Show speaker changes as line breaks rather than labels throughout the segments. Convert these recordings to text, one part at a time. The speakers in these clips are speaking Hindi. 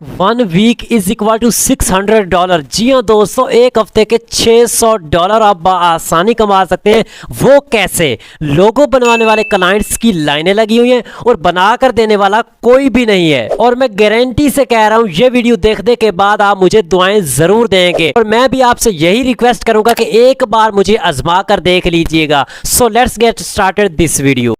1 वीक इज इक्वल टू $600। जी हाँ दोस्तों, एक हफ्ते के $600 आप आसानी कमा सकते हैं। वो कैसे? लोगो बनवाने वाले क्लाइंट्स की लाइनें लगी हुई हैं और बनाकर देने वाला कोई भी नहीं है। और मैं गारंटी से कह रहा हूं, ये वीडियो देखने के बाद आप मुझे दुआएं जरूर देंगे। और मैं भी आपसे यही रिक्वेस्ट करूंगा कि एक बार मुझे आजमा कर देख लीजिएगा। So let's get started this video.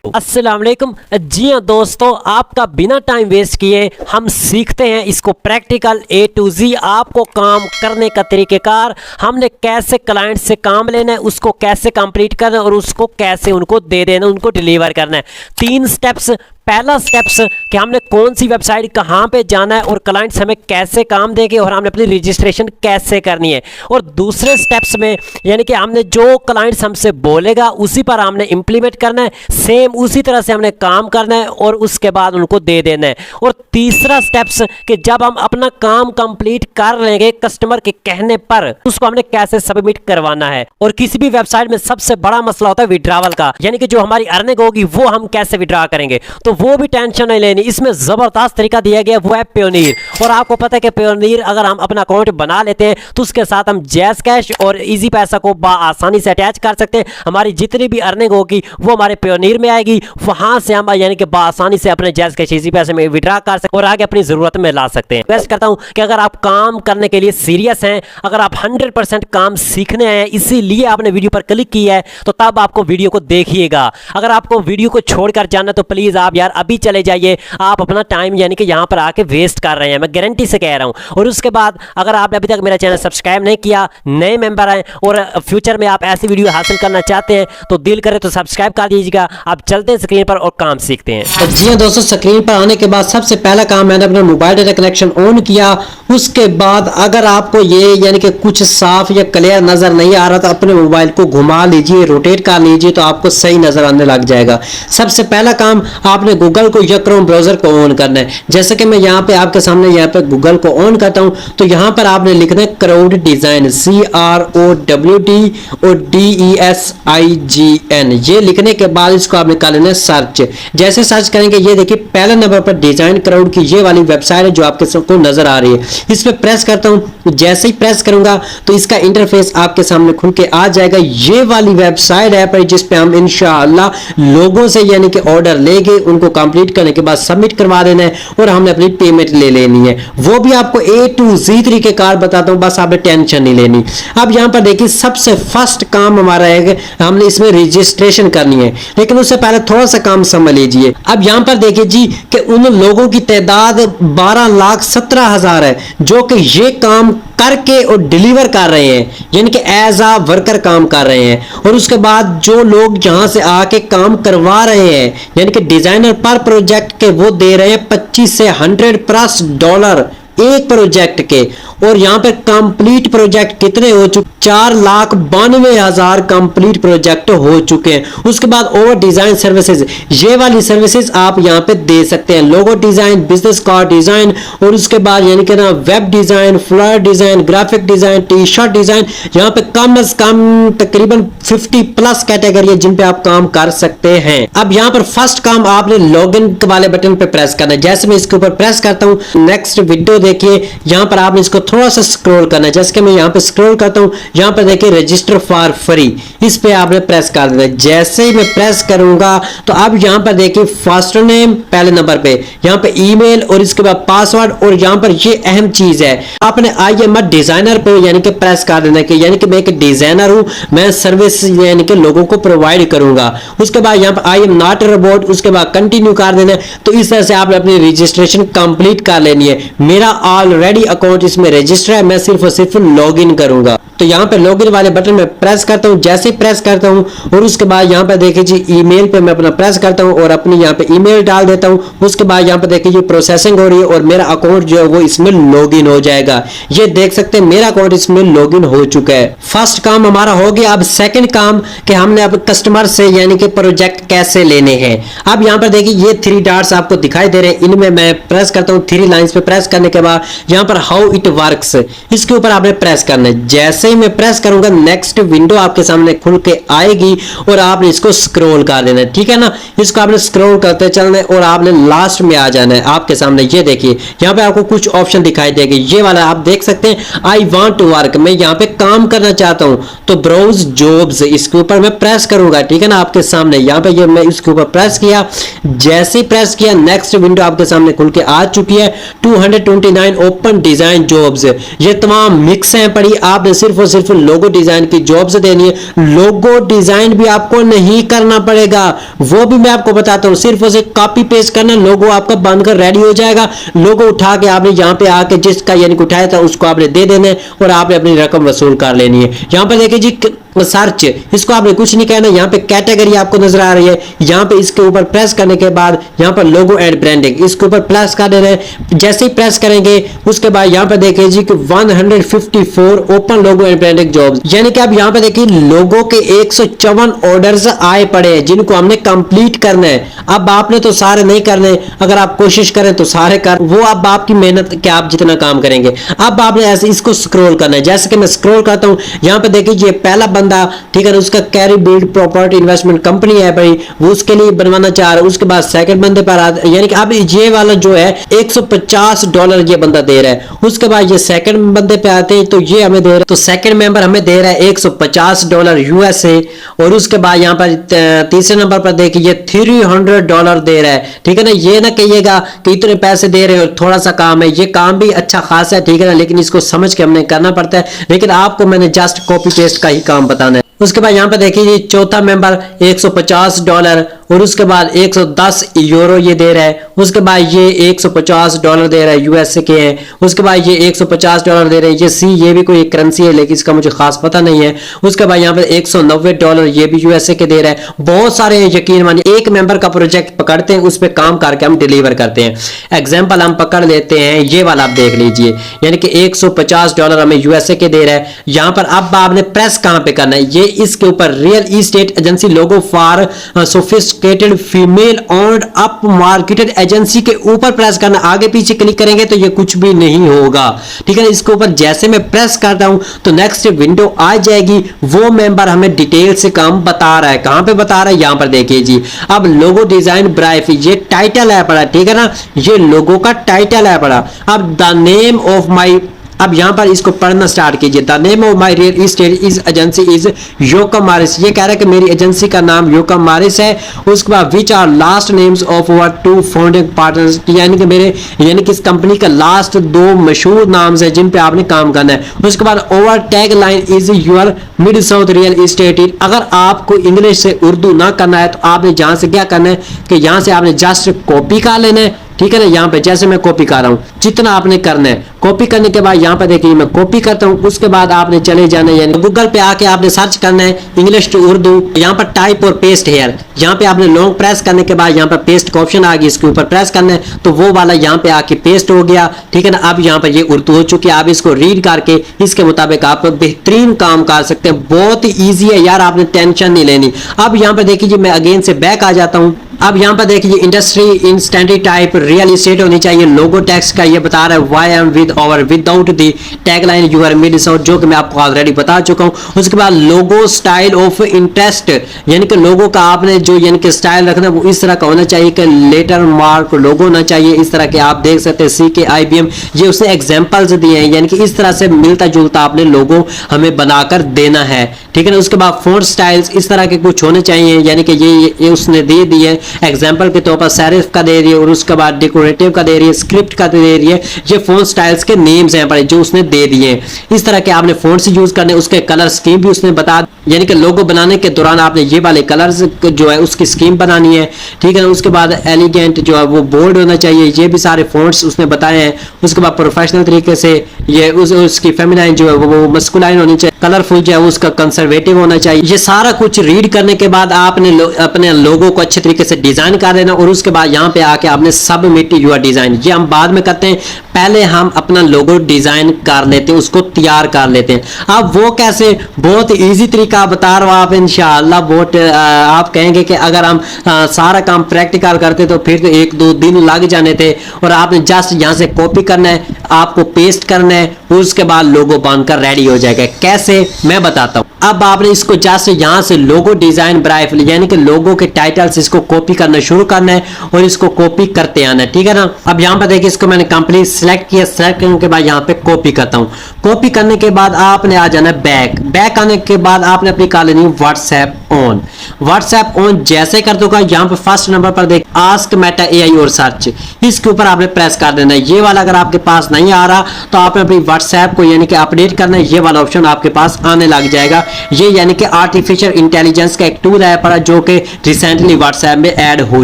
अस्सलाम वालेकुम। जी हाँ दोस्तों, आपका बिना टाइम वेस्ट किए हम सीखते हैं इसको प्रैक्टिकल A to Z। आपको काम करने का तरीक़ेकार, हमने कैसे क्लाइंट से काम लेना है, उसको कैसे कंप्लीट करना है और उसको कैसे उनको दे देना, उनको डिलीवर करना है। 3 स्टेप्स। पहला स्टेप्स कि हमने कौन सी वेबसाइट कहाँ पे जाना है और क्लाइंट्स हमें कैसे काम देंगे और हमने अपनी रजिस्ट्रेशन कैसे करनी है। और दूसरे स्टेप्स में यानी कि हमने जो क्लाइंट्स हमसे बोलेगा उसी पर हमने इंप्लीमेंट करना है, सेम उसी तरह से हमने काम करना है और उसके बाद उनको दे देना है। और तीसरा स्टेप्स कि जब हम अपना काम कंप्लीट कर लेंगे कस्टमर के कहने पर, उसको हमने कैसे सबमिट करवाना है। और किसी भी वेबसाइट में सबसे बड़ा मसला होता है विड्रॉवल का, यानी कि जो हमारी अर्निंग होगी वो हम कैसे विड्रॉ करेंगे, तो वो भी टेंशन नहीं लेनी। इसमें जबरदस्त तरीका दिया गया वो है पेयोनियर। और आपको पता है कि पेयोनियर अगर हम अपना अकाउंट बना लेते हैं तो उसके साथ हम जैज़ कैश और इजी पैसा को आसानी से अटैच कर सकते हैं। हमारी जितनी भी अर्निंग होगी वो हमारे पेयोनियर में आएगी, वहां से हम यानी कि आसानी से अपने जैज़ कैश इजी पैसे में विड्रॉ कर सकते और आगे अपनी जरूरत में ला सकते हैं। रिक्वेस्ट करता हूं कि अगर आप काम करने के लिए सीरियस हैं, अगर आप 100% काम सीखने आए हैं, इसीलिए आपने वीडियो पर क्लिक किया है, तो तब आपको वीडियो को देखिएगा। अगर आपको वीडियो को छोड़कर जाना तो प्लीज आप यार अभी चले जाइए। आप अपना टाइम यानी कि यहां पर आके वेस्ट कर रहे हैं, मैं गारंटी से कह रहा हूं। और उसके बाद अगर आपने अभी तक मेरा चैनल सब्सक्राइब नहीं किया, नए मेंबर हैं और फ्यूचर में आप ऐसी वीडियो हासिल करना चाहते हैं तो दिल करे तो सब्सक्राइब कर दीजिएगा। आप चलते हैं स्क्रीन पर और काम सीखते हैं।
जी हाँ दोस्तों, स्क्रीन पर आने के बाद सबसे पहला काम मैंने अपना मोबाइल डेटा कनेक्शन ऑन किया। उसके बाद अगर आपको ये यानी कि कुछ साफ या क्लियर नजर नहीं आ रहा तो अपने मोबाइल को घुमा लीजिए, रोटेट कर लीजिए, तो आपको सही नजर आने लग जाएगा। सबसे पहला काम आपने गूगल को या क्रोम ब्राउजर को ऑन करना है। जैसे कि मैं यहाँ पे आपके सामने यहाँ पे गूगल को ऑन करता हूँ तो यहाँ पर आपने लिखना है क्राउड डिजाइन, CROWD और DESIGN। ये लिखने के बाद इसको आपने कर लेना है सर्च। जैसे सर्च करेंगे ये देखिए पहले नंबर पर डिजाइन क्राउड की ये वाली वेबसाइट है जो आपके सबको नजर आ रही है। इस पे प्रेस करता हूँ, जैसे ही प्रेस करूंगा तो इसका इंटरफेस आपके सामने खुल के आ जाएगा। ये वाली वेबसाइट है जिस पे हम इंशाअल्लाह लोगों से यानी कि ऑर्डर लेके उनको कंप्लीट करने के बाद सबमिट करवा देना है और हमने अपनी पेमेंट ले लेनी है। वो भी आपको A to Z तरीकेकार बताता हूं, बस आपने टेंशन नहीं लेनी। अब यहां पर देखिए सबसे फर्स्ट काम हमारा है कि हमने इसमें रजिस्ट्रेशन करनी है, लेकिन उससे पहले थोड़ा सा काम समझ लीजिए। अब यहां पर देखिए जी कि उन लोगों की तादाद 12,17,000 है जो कि ये काम करके और डिलीवर कर रहे हैं, यानी कि एज आ वर्कर काम कर रहे हैं। और उसके बाद जो लोग यहां से आके काम करवा रहे हैं यानी कि डिजाइनर पर प्रोजेक्ट के वो दे रहे हैं $25 से $100+ एक प्रोजेक्ट के। और यहां पे कंप्लीट प्रोजेक्ट कितने हो चुके? 4,92,000 कंप्लीट प्रोजेक्ट हो चुके हैं। उसके बाद और डिजाइन सर्विसेज, ये वाली सर्विसेज आप यहां पे दे सकते हैं। Logo design, business card design और उसके बाद यानी कि ना web design, flyer design, graphic design, T shirt design. यहां पे कम से कम तकरीबन 50+ कैटेगरी है जिन पे आप काम कर सकते हैं। अब यहां पर फर्स्ट काम आपने लॉगिन वाले बटन पे प्रेस करना है। जैसे मैं इसके ऊपर प्रेस करता हूं, नेक्स्ट वीडियो देखिए, यहां पर आपने इसको थोड़ा सा स्क्रॉल करना है। जैसे कि मैं यहां पे स्क्रॉल करता हूं, यहां पर देखिए रजिस्टर फॉर फ्री, इस पे आपने प्रेस कर देना है। जैसे ही मैं प्रेस करूंगा तो अब यहां पर देखिए फर्स्ट नेम पहले नंबर पे, यहां पे ईमेल और इसके बाद पासवर्ड। और यहां पर ये अहम चीज है, आपने आई एम अ डिजाइनर पे यानी कि प्रेस कर देना है, यानी कि मैं एक डिजाइनर हूं, मैं सर्विस यानी कि लोगों को प्रोवाइड करूंगा। उसके बाद यहां पर I am not a robot, उसके बाद कंटिन्यू कर देना है। तो इस तरह से आपने अपनी रजिस्ट्रेशन कंप्लीट कर लेनी है। मेरा ऑलरेडी अकाउंट इसमें रजिस्टर है, मैं सिर्फ और सिर्फ लॉगिन करूंगा। तो यहाँ पे लॉगिन वाले बटन में प्रेस करता हूँ। जैसे ही प्रेस करता हूँ और उसके बाद यहाँ पे देखिए जी ईमेल पे मैं अपना प्रेस करता हूँ और अपनी यहाँ पे ईमेल डाल देता हूँ। उसके बाद यहाँ पे देखिए ये प्रोसेसिंग हो रही है और मेरा अकाउंट जो है वो इसमें लॉगिन हो जाएगा। ये देख सकते हैं मेरा अकाउंट इसमें लॉगिन हो चुका है। फर्स्ट काम हमारा हो गया। अब सेकंड काम कि हमने अब कस्टमर से यानी कि प्रोजेक्ट कैसे लेने हैं। अब यहाँ पर देखिए ये 3 डॉट्स आपको दिखाई दे रहे हैं, इनमें मैं प्रेस करता हूँ। 3 लाइंस पे प्रेस करने के बाद यहाँ पर हाउ इट वर्क्स, इसके ऊपर आपने प्रेस करना है। जैसे ही मैं प्रेस करूंगा नेक्स्ट विंडो आपके सामने खुल के आएगी और आपने इसको स्क्रॉल कर देना है, ठीक है ना। इसको आपने स्क्रॉल करते चलना है और आपने लास्ट में आ जाना है। आपके सामने ये देखिए यहाँ पे आपको कुछ ऑप्शन दिखाई देंगे, ये वाला आप देख सकते हैं आई वांट टू वर्क, मैं यहाँ पे काम करना चाहता हूँ तो ब्राउज जॉब्स, इसके ऊपर मैं प्रेस करूंगा, ठीक है ना। आपके सामने यहाँ पे ये मैं इसके ऊपर प्रेस किया, जैसे ही प्रेस किया नेक्स्ट विंडो आपके सामने खुल के आ चुकी है। 229 ओपन डिजाइन जॉब्स, ये तमाम मिक्स हैं पड़ी, आपने सिर्फ और सिर्फ लोगो डिजाइन की जॉब्स देनी है। लोगो डिजाइन भी आपको नहीं करना पड़ेगा, वो भी मैं आपको बताता हूँ, सिर्फ और सिर्फ कॉपी पेस्ट करना, लोगो आपका बनकर रेडी हो जाएगा। लोगो उठा के आपने यहाँ पे आके जिसका यानी कि उठाया था उसको आपने दे देना है और आपने अपनी रकम वसूल कर लेनी है। यहाँ पर देखिए जी सर्च, इसको आपने कुछ नहीं कहना, यहाँ पे कैटेगरी आपको नजर आ रही है, यहाँ पे इसके ऊपर प्रेस करने के बाद यहाँ पर लोगो एंड ब्रांडिंग, इसके ऊपर प्रेस कर देना है। जैसे ही प्रेस करेंगे उसके बाद यहाँ पे देखिए जी कि 154 open logo and branding jobs, यानी कि आप यहाँ पे देखिए लोगो के 154 ऑर्डर्स आए पड़े हैं जिनको हमने कंप्लीट करना है। अब आपने तो सारे नहीं करने, अगर आप कोशिश करें तो सारे कर, वो अब आपकी मेहनत कि आप जितना काम करेंगे। अब आपने ऐसे इसको स्क्रॉल करना है, जैसे कि मैं स्क्रॉल करता हूँ यहाँ पे देखिए ये पहला बंदा, ठीक है ना, उसका carry build property investment company है भाई, वो उसके लिए बनवाना चाह रहा है। उसके बाद सेकंड बंदे पर यानी कि अब ये वाला जो है $150 ये बंदा दे रहा है। उसके बाद ये सेकंड बंदे पे आते हैं तो ये हमें दे रहा है, तो सेकंड मेंबर हमें दे रहा है $150 यूएसए। और उसके बाद यहाँ पर तीसरे नंबर पर देखिए ये $300 दे रहा है, ठीक है ना। ये ना कहिएगा कि इतने पैसे दे रहे हो थोड़ा सा काम है, ये काम भी अच्छा खासा है, ठीक है ना, लेकिन इसको समझ के हमने करना पड़ता है। लेकिन आपको मैंने जस्ट कॉपी पेस्ट का ही काम बताना है। उसके बाद यहाँ पे देखिए चौथा मेंबर $150 और उसके बाद 110 यूरो ये दे रहा है। उसके बाद ये $150 दे रहा है, यूएसए के हैं। उसके बाद ये $150 दे रहे हैं, ये सी, ये भी कोई करेंसी है लेकिन इसका मुझे खास पता नहीं है। उसके बाद यहाँ पे $190 ये भी यूएसए के दे रहा है। बहुत सारे हैं, यकीन मानिए एक मेंबर का प्रोजेक्ट पकड़ते हैं, उस पर काम करके हम डिलीवर करते हैं। एग्जाम्पल हम पकड़ लेते हैं, ये वाला आप देख लीजिए, यानी कि $150 हमें यूएसए के दे रहा है। यहाँ पर अब आपने प्रेस कहाँ पे करना है, ये इसके ऊपर real estate agency logo for sophisticated female owned up marketed agency के ऊपर प्रेस करना। आगे पीछे क्लिक करेंगे तो ये कुछ भी नहीं होगा, ठीक है ना। इसके ऊपर जैसे मैं प्रेस करता हूं तो नेक्स्ट विंडो आ जाएगी। वो मेंबर हमें डिटेल से काम बता रहा है, कहां पे बता रहा है, यहां पर देखिए जी। अब लोगो डिजाइन ब्राइफ, ये टाइटल है पड़ा, ठीक है ना, ये लोगो का टाइटल है पड़ा। अब द नेम ऑफ माई, अब यहां पर इसको पढ़ना स्टार्ट कीजिए। The name of my real estate is agency is Yocum Maris, ये कह रहा है कि मेरी एजेंसी का नाम योकम मारिस है। उसके बाद which are last names of our 2 founding partners, यानी कि मेरे यानी कि इस कंपनी का लास्ट 2 मशहूर नाम है जिन पे आपने काम करना है। उसके बाद over tag line is your mid south real estate. अगर आपको इंग्लिश से उर्दू ना करना है तो आपने जहां से क्या करना है कि यहां से आपने जस्ट कॉपी कर लेना है, ठीक है ना। यहाँ पे जैसे मैं कॉपी कर रहा हूँ, जितना आपने करना है कॉपी करने के बाद यहाँ पे देखिए मैं कॉपी करता हूँ। उसके बाद आपने चले जाना है, यानी गूगल पे आके आपने सर्च करना है इंग्लिश टू उर्दू, यहाँ पर टाइप और पेस्ट हेयर, यहाँ पे आपने लॉन्ग प्रेस करने के बाद यहाँ पर पेस्ट का ऑप्शन आ गया, इसके ऊपर प्रेस करना है तो वो वाला यहाँ पे आके पेस्ट हो गया, ठीक है ना। अब यहाँ पर ये उर्दू हो चुकी है, आप इसको रीड करके इसके मुताबिक आप बेहतरीन काम कर सकते हैं। बहुत ही ईजी है यार, आपने टेंशन नहीं लेनी। अब यहाँ पर देखिए मैं अगेन से बैक आ जाता हूँ। अब यहाँ पर देखिए industry in standard type real estate होनी चाहिए। लोगो टेक्स्ट का ये बता रहा है वाई एम विद और without the tagline you are mid south, जो कि मैं आपको ऑलरेडी बता चुका हूँ। उसके बाद लोगो स्टाइल ऑफ इंटरेस्ट, यानी कि लोगो का आपने जो यानी कि स्टाइल रखना वो इस तरह का होना चाहिए कि लेटर मार्क लोगो होना चाहिए इस तरह के। आप देख सकते हैं CK IBM, ये उसने एग्जाम्पल्स दिए हैं, यानी कि इस तरह से मिलता जुलता आपने लोगो हमें बनाकर देना है, ठीक है ना। उसके बाद फॉन्ट स्टाइल्स इस तरह के कुछ होने चाहिए, यानी कि ये उसने दे दिए एग्जाम्पल के तौर पर सेरिफ का दे रही है और उसके बाद डेकोरेटिव का दे रही है, स्क्रिप्ट का दे रही है। ये फॉन्ट स्टाइल्स के नेम्स हैं बड़े जो उसने दे दिए हैं। इस तरह के आपने फॉन्ट्स यूज करने, उसके कलर स्कीम भी उसने बता, यानी कि लोगो बनाने के दौरान आपने ये वाले कलर्स जो है उसकी स्कीम बनानी है, ठीक है ना। उसके बाद एलिगेंट जो है वो बोल्ड होना चाहिए, ये भी सारे फॉन्ट्स उसने बताए हैं। उसके बाद प्रोफेशनल तरीके से ये उसकी फेमिनाइन जो है वो मस्कुलाइन होनी चाहिए, कलरफुल जो है उसका कंजर्वेटिव होना चाहिए। ये सारा कुछ रीड करने के बाद आपने अपने लोगो को अच्छे तरीके से डिजाइन कर देना और उसके बाद यहाँ पे आके आपने सबमिट योर डिजाइन, ये हम बाद में करते हैं, पहले हम अपना लोगो डिजाइन कर लेते हैं, उसको तैयार कर लेते हैं। अब वो कैसे, बहुत इजी तरीका बता रहा हूँ आप इंशाअल्लाह। बहुत आप कहेंगे कि अगर हम सारा काम प्रैक्टिकल करते तो फिर तो 1-2 दिन लग जाने थे, और आपने जस्ट यहाँ से कॉपी करना है। आपको पेस्ट करना है, उसके बाद लोगो बनकर रेडी हो जाएगा। कैसे मैं बताता हूँ। अब आपने इसको जस्ट यहाँ से लोगो डिजाइन ब्राइफ यानी कि लोगो के टाइटल्स इसको कॉपी करना शुरू करना है और इसको कॉपी करते आना है, ठीक है ना। अब यहाँ पर देखिए इसको मैंने कंप्लीट सिलेक्ट किया, सिलेक्ट करने के बाद यहाँ पे कॉपी करता हूँ। कॉपी करने के बाद आपने आ जाना बैक, बैक आने के बाद आपने अपनी कर लेनी व्हाट्सएप ऑन। व्हाट्सएप ऑन जैसे कर दूंगा यहाँ पे फर्स्ट नंबर पर देख आस्क मेटा एआई और सर्च, इसके ऊपर आपने प्रेस कर देना है। ये वाला अगर आपके पास नहीं आ रहा तो आपने अपनी व्हाट्सएप को यानी कि अपडेट करना है, ये वाला ऑप्शन आपके पास आने लग जाएगा। ये यानी कि आर्टिफिशियल इंटेलिजेंस का एक टूल है पर जो कि रिसेंटली व्हाट्सएप में ऐड हो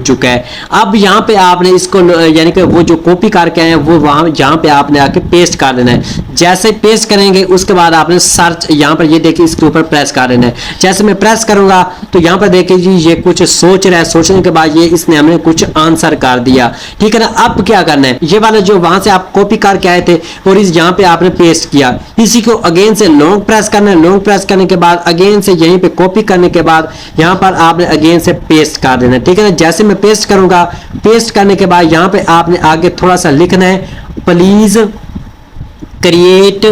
चुका है। अब यहाँ पे आपने इसको यानी कि वो जो कॉपी करके आए हैं वो वहां यहाँ पे आपने आके पेस्ट कर देना है। जैसे पेस्ट करेंगे उसके बाद आपने सर्च यहाँ पर ये देखिए इसके ऊपर प्रेस कर देना है। जैसे मैं प्रेस करूंगा तो यहाँ पर देखिए जी ये कुछ सोच रहा है, सोचने के बाद ये इसने हमें कुछ आंसर कर दिया, ठीक है ना। अब क्या करना है, ये वाला जो वहां से आप कॉपी करके आए थे और इस यहाँ पे आपने पेस्ट किया, इसी को अगेन से लॉन्ग प्रेस करना है। लॉन्ग प्रेस करने के बाद अगेन से यहीं पे कॉपी करने के बाद यहाँ पर आपने अगेन से पेस्ट कर देना है, ठीक है ना। जैसे मैं पेस्ट करूंगा, पेस्ट करने के बाद यहाँ पे आपने आगे थोड़ा सा लिखना है, प्लीज क्रिएट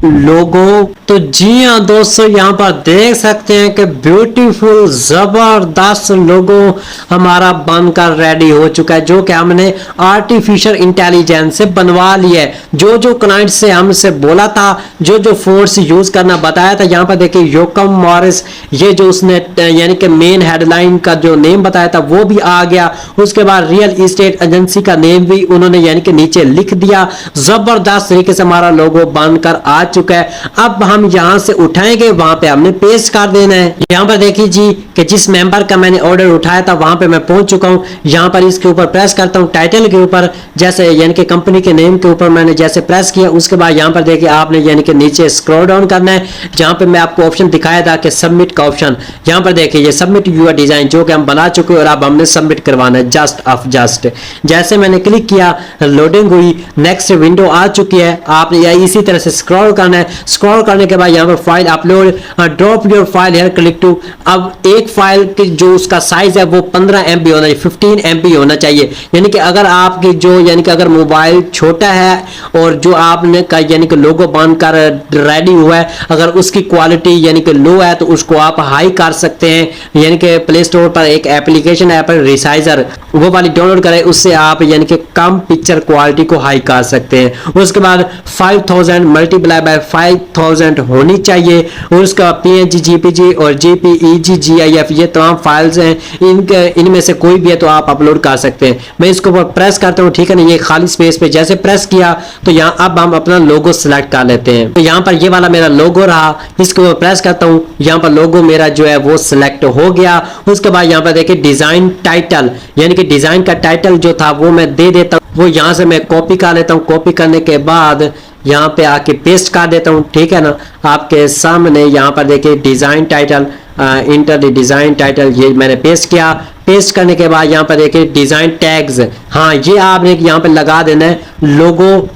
लोगो। तो जी हाँ दोस्तों, यहाँ पर देख सकते हैं कि ब्यूटीफुल जबरदस्त लोगो हमारा बनकर रेडी हो चुका है, जो कि हमने आर्टिफिशियल इंटेलिजेंस से बनवा लिया है। जो जो क्लाइंट से हमसे बोला था, जो जो फोर्स यूज करना बताया था, यहाँ पर देखिए योकम मॉरिस, ये जो उसने यानी कि मेन हेडलाइन का जो नेम बताया था वो भी आ गया। उसके बाद रियल इस्टेट एजेंसी का नेम भी उन्होंने यानी कि नीचे लिख दिया। जबरदस्त तरीके से हमारा लोगो बनकर आ चुका है। अब हम यहां से उठाएंगे, वहां पे हमने पेस्ट कर देना है। यहां पर देखिए जी कि जिस मेंबर का मैंने ऑर्डर उठाया था वहां पे मैं पहुंच चुका हूं। यहां पर इसके ऊपर प्रेस करता हूं, टाइटल के ऊपर जैसे यानी कि कंपनी के नेम के ऊपर मैंने जैसे प्रेस किया, उसके बाद यहां पर देखिए आपने यानी कि नीचे स्क्रॉल डाउन करना है। जहां पे मैं आपको ऑप्शन दिखाया था कि सबमिट का ऑप्शन, यहां पर देखिए ये सबमिट यूर डिजाइन जो कि हम बना चुके हैं और अब हमने सबमिट करवाना है जस्ट। जैसे मैंने क्लिक किया, लोडिंग हुई, नेक्स्ट विंडो आ चुकी है। आपने इसी तरह से स्क्रॉल करना है। स्क्रॉल करने के बाद यहाँ पर file upload, drop your file here, click to. अब एक फाइल की जो उसका साइज है वो 15 MB होना चाहिए, 15 MB होना चाहिए। यानी कि अगर आपकी जो यानी कि अगर मोबाइल छोटा है और जो आपने का यानी कि लोगो बनकर रेडी हुआ है, अगर उसकी क्वालिटी यानी कि लो है तो उसको आप हाई कर सकते हैं। यानी कि प्ले स्टोर पर एक एप्लीकेशन है पर रिसाइजर, वो वाली डाउनलोड करें, उससे आप यानी कि कम पिक्चर क्वालिटी को हाई कर सकते हैं। उसके बाद 5000 मल्टीप्लाई बाय 5000 होनी चाहिए और उसका PNG, JPG और JPEG, GIF ये तमाम फाइल्स हैं। इनमें से कोई भी है तो आप अपलोड कर सकते हैं। मैं इसको प्रेस करता हूँ, ठीक है ना। ये खाली स्पेस पे जैसे प्रेस किया तो यहाँ अब हम अपना लोगो सिलेक्ट कर लेते हैं। तो यहाँ पर ये वाला मेरा लोगो रहा, इसको प्रेस करता हूँ, यहाँ पर लोगो मेरा जो है वो सिलेक्ट हो गया। उसके बाद यहाँ पर देखिए डिजाइन टाइटल, यानी कि डिजाइन का टाइटल जो था वो मैं दे देता हूँ। वो यहाँ से मैं कॉपी कर लेता हूँ। कॉपी करने के बाद यहाँ पे आके पेस्ट कर देता हूँ, ठीक है ना। आपके सामने यहाँ पर देखिए design title, enter the design title, ये मैंने पेस्ट किया। पेस्ट करने के बाद यहाँ पर देखिए डिजाइन टैग्स, हाँ ये आपने यहाँ पे लगा देना है लोगो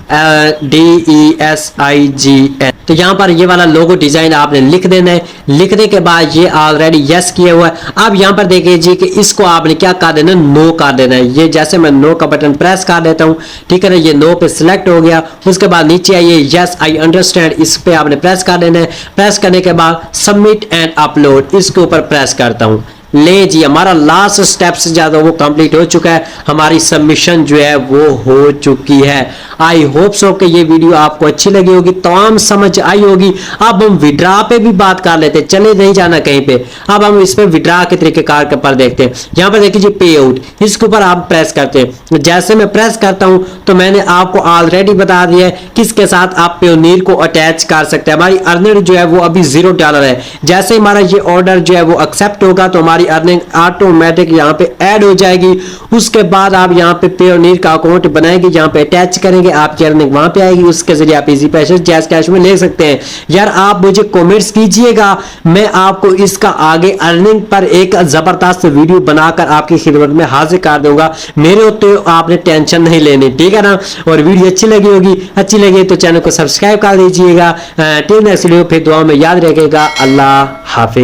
DESIGN। तो यहाँ पर ये वाला लोगो डिजाइन आपने लिख देना है। लिखने के बाद ये ऑलरेडी यस किया हुआ है। अब यहाँ पर देखिए जी कि इसको आपने क्या कर देना है, नो कर देना है। ये जैसे मैं नो का बटन प्रेस कर देता हूँ, ठीक है ना, ये नो पे सिलेक्ट हो गया। उसके बाद नीचे आइए यस आई अंडरस्टैंड, इस पे आपने प्रेस कर देना है। प्रेस करने के बाद सबमिट एंड अपलोड, इसके ऊपर प्रेस करता हूँ। ले जी हमारा लास्ट स्टेप से ज्यादा वो कंप्लीट हो चुका है, हमारी सबमिशन जो है वो हो चुकी है। आई होप सो कि ये वीडियो आपको अच्छी लगी होगी, तमाम समझ आई होगी। अब हम विड्रा पे भी बात कर लेते हैं, चले नहीं जाना कहीं पे। अब हम इस पे विड्रा के तरीके कार के पर देखते हैं। यहाँ पर देखिए पे आउट, इसके ऊपर आप प्रेस करते हैं। जैसे मैं प्रेस करता हूं तो मैंने आपको ऑलरेडी बता दिया है किसके साथ आप पेयोनीर को अटैच कर सकते हैं। हमारी अर्निंग जो है वो अभी $0 है। जैसे हमारा ये ऑर्डर जो है वो एक्सेप्ट होगा तो हमारी अर्निंग ऑटोमेटिक यहाँ पे ऐड हो जाएगी। उसके बाद आप यहाँ पे पेयोनीर का अकाउंट बनाएंगे, यहाँ पे अटैच करेंगे, आपकी अर्निंग वहां पे आएगी। उसके जरिए आप इजी पैसे जैज कैश में ले सकते हैं। यार आप मुझे कमेंट्स कीजिएगा, मैं आपको इसका आगे अर्निंग पर एक जबरदस्त वीडियो बनाकर आपकी खिदमत में हाजिर कर दूंगा। मेरे होते आपने टेंशन नहीं लेनी, ठीक है ना। और वीडियो अच्छी लगी होगी, अच्छी लगी तो चैनल को सब्सक्राइब कर दीजिएगा। टिल नेक्स्ट वीडियो, फिर दुआ में याद रखिएगा। अल्लाह हाफिज।